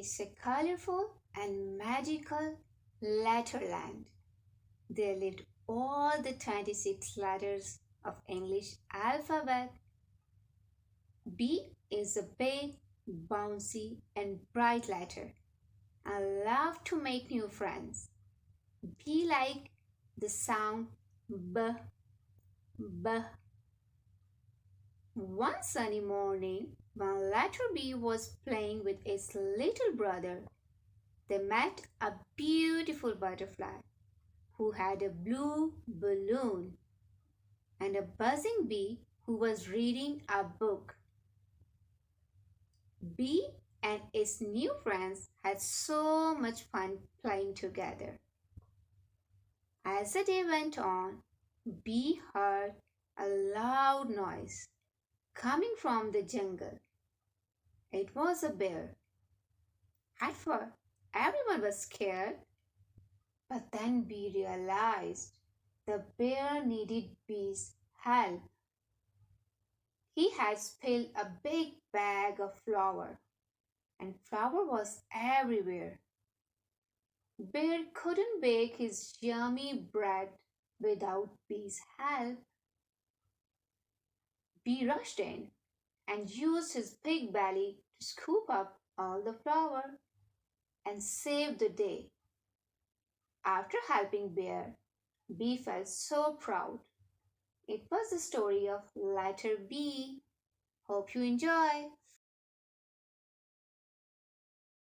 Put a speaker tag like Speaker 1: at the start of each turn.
Speaker 1: It's a colorful and magical Letterland. There lived all the 26 letters of English alphabet. B is a big, bouncy, and bright letter. I love to make new friends. B like the sound B, B. One sunny morning, when letter B was playing with its little brother, they met a beautiful butterfly who had a blue balloon and a buzzing bee who was reading a book. B and its new friends had so much fun playing together. As the day went on, B heard a loud noise coming from the jungle. It was a bear. At first, everyone was scared, but then B realized the bear needed B's help. He had spilled a big bag of flour, and flour was everywhere. Bear couldn't bake his yummy bread without B's help. B rushed in and used his big belly to scoop up all the flour and save the day. After helping Bear, B felt so proud. It was the story of letter B. Hope you enjoy.